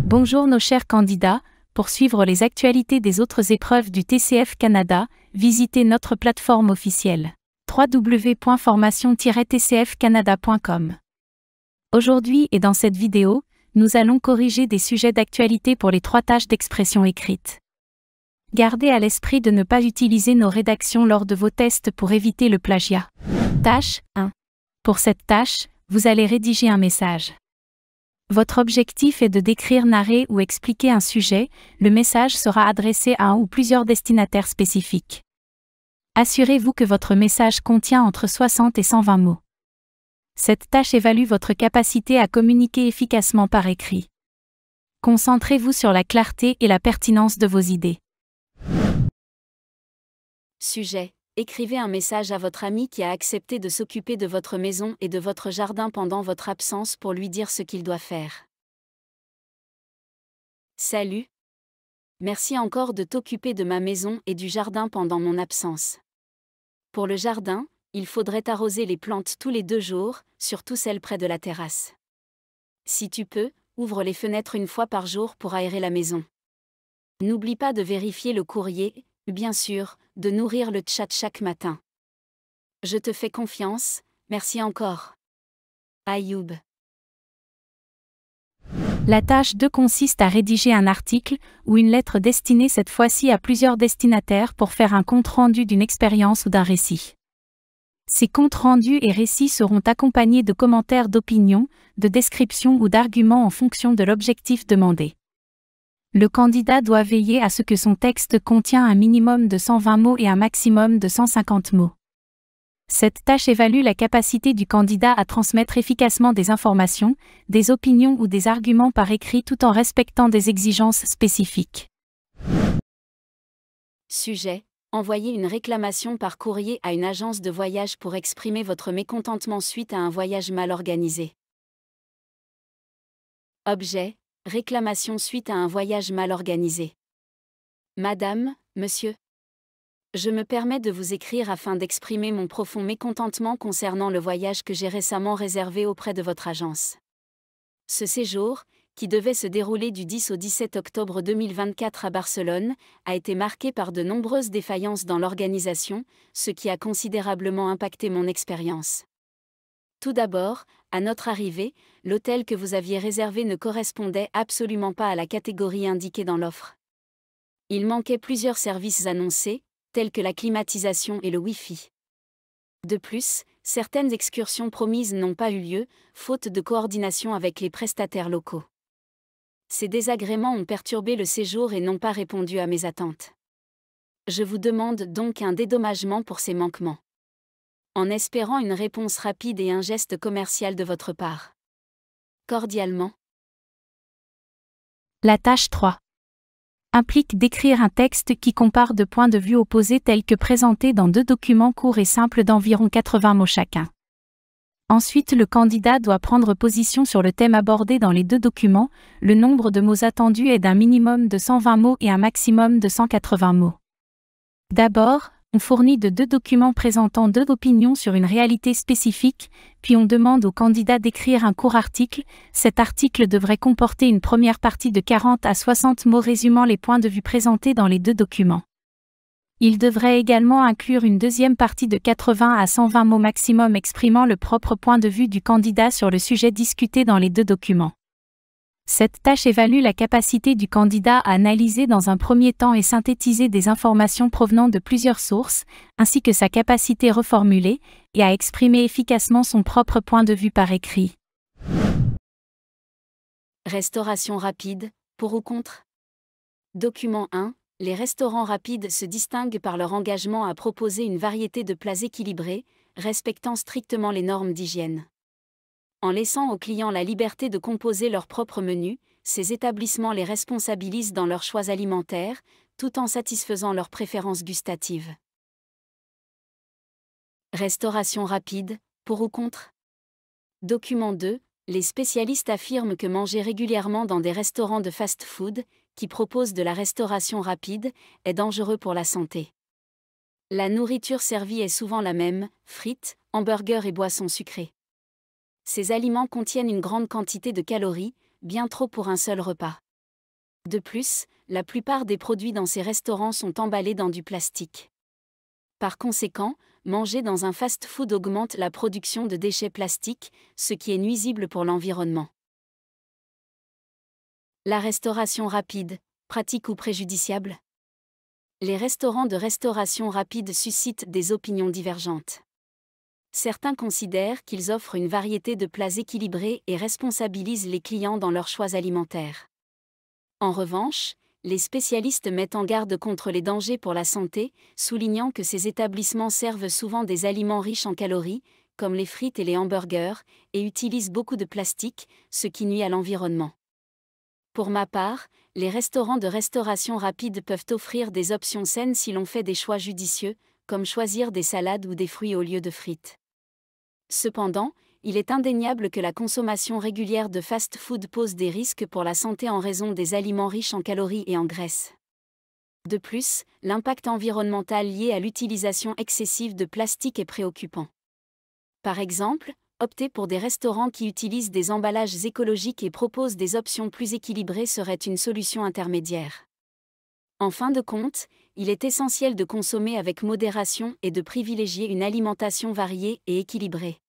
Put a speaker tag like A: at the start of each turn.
A: Bonjour nos chers candidats, pour suivre les actualités des autres épreuves du TCF Canada, visitez notre plateforme officielle www.formation-tcfcanada.com. Aujourd'hui et dans cette vidéo, nous allons corriger des sujets d'actualité pour les 3 tâches d'expression écrite. Gardez à l'esprit de ne pas utiliser nos rédactions lors de vos tests pour éviter le plagiat. Tâche 1. Pour cette tâche, vous allez rédiger un message. Votre objectif est de décrire, narrer ou expliquer un sujet. Le message sera adressé à un ou plusieurs destinataires spécifiques. Assurez-vous que votre message contient entre 60 et 120 mots. Cette tâche évalue votre capacité à communiquer efficacement par écrit. Concentrez-vous sur la clarté et la pertinence de vos idées.
B: Sujet. Écrivez un message à votre ami qui a accepté de s'occuper de votre maison et de votre jardin pendant votre absence pour lui dire ce qu'il doit faire. Salut. Merci encore de t'occuper de ma maison et du jardin pendant mon absence. Pour le jardin, il faudrait arroser les plantes tous les 2 jours, surtout celles près de la terrasse. Si tu peux, ouvre les fenêtres une fois par jour pour aérer la maison. N'oublie pas de vérifier le courrier, bien sûr, de nourrir le chat chaque matin. Je te fais confiance, merci encore. Ayoub.
A: La tâche 2 consiste à rédiger un article ou une lettre destinée cette fois-ci à plusieurs destinataires pour faire un compte-rendu d'une expérience ou d'un récit. Ces comptes rendus et récits seront accompagnés de commentaires d'opinion, de descriptions ou d'arguments en fonction de l'objectif demandé. Le candidat doit veiller à ce que son texte contient un minimum de 120 mots et un maximum de 150 mots. Cette tâche évalue la capacité du candidat à transmettre efficacement des informations, des opinions ou des arguments par écrit tout en respectant des exigences spécifiques.
B: Sujet. Envoyez une réclamation par courrier à une agence de voyage pour exprimer votre mécontentement suite à un voyage mal organisé. Objet. Réclamation suite à un voyage mal organisé. Madame, monsieur. Je me permets de vous écrire afin d'exprimer mon profond mécontentement concernant le voyage que j'ai récemment réservé auprès de votre agence. Ce séjour, qui devait se dérouler du 10 au 17 octobre 2024 à Barcelone, a été marqué par de nombreuses défaillances dans l'organisation, ce qui a considérablement impacté mon expérience. Tout d'abord, à notre arrivée, l'hôtel que vous aviez réservé ne correspondait absolument pas à la catégorie indiquée dans l'offre. Il manquait plusieurs services annoncés, tels que la climatisation et le Wi-Fi. De plus, certaines excursions promises n'ont pas eu lieu, faute de coordination avec les prestataires locaux. Ces désagréments ont perturbé le séjour et n'ont pas répondu à mes attentes. Je vous demande donc un dédommagement pour ces manquements, en espérant une réponse rapide et un geste commercial de votre part. Cordialement.
A: La tâche 3 implique d'écrire un texte qui compare 2 points de vue opposés tels que présentés dans 2 documents courts et simples d'environ 80 mots chacun. Ensuite, le candidat doit prendre position sur le thème abordé dans les 2 documents. Le nombre de mots attendus est d'un minimum de 120 mots et un maximum de 180 mots. D'abord, on fournit de 2 documents présentant 2 opinions sur une réalité spécifique, puis on demande au candidat d'écrire un court article. Cet article devrait comporter une première partie de 40 à 60 mots résumant les points de vue présentés dans les 2 documents. Il devrait également inclure une deuxième partie de 80 à 120 mots maximum exprimant le propre point de vue du candidat sur le sujet discuté dans les 2 documents. Cette tâche évalue la capacité du candidat à analyser dans un premier temps et synthétiser des informations provenant de plusieurs sources, ainsi que sa capacité reformulée, et à exprimer efficacement son propre point de vue par écrit.
B: Restauration rapide, pour ou contre? Document 1. Les restaurants rapides se distinguent par leur engagement à proposer une variété de plats équilibrés, respectant strictement les normes d'hygiène. En laissant aux clients la liberté de composer leur propre menu, ces établissements les responsabilisent dans leurs choix alimentaires, tout en satisfaisant leurs préférences gustatives. Restauration rapide, pour ou contre? Document 2. Les spécialistes affirment que manger régulièrement dans des restaurants de fast-food, qui proposent de la restauration rapide, est dangereux pour la santé. La nourriture servie est souvent la même, frites, hamburgers et boissons sucrées. Ces aliments contiennent une grande quantité de calories, bien trop pour un seul repas. De plus, la plupart des produits dans ces restaurants sont emballés dans du plastique. Par conséquent, manger dans un fast-food augmente la production de déchets plastiques, ce qui est nuisible pour l'environnement. La restauration rapide, pratique ou préjudiciable? Les restaurants de restauration rapide suscitent des opinions divergentes. Certains considèrent qu'ils offrent une variété de plats équilibrés et responsabilisent les clients dans leurs choix alimentaires. En revanche, les spécialistes mettent en garde contre les dangers pour la santé, soulignant que ces établissements servent souvent des aliments riches en calories, comme les frites et les hamburgers, et utilisent beaucoup de plastique, ce qui nuit à l'environnement. Pour ma part, les restaurants de restauration rapide peuvent offrir des options saines si l'on fait des choix judicieux, comme choisir des salades ou des fruits au lieu de frites. Cependant, il est indéniable que la consommation régulière de fast-food pose des risques pour la santé en raison des aliments riches en calories et en graisses. De plus, l'impact environnemental lié à l'utilisation excessive de plastique est préoccupant. Par exemple, opter pour des restaurants qui utilisent des emballages écologiques et proposent des options plus équilibrées serait une solution intermédiaire. En fin de compte, il est essentiel de consommer avec modération et de privilégier une alimentation variée et équilibrée.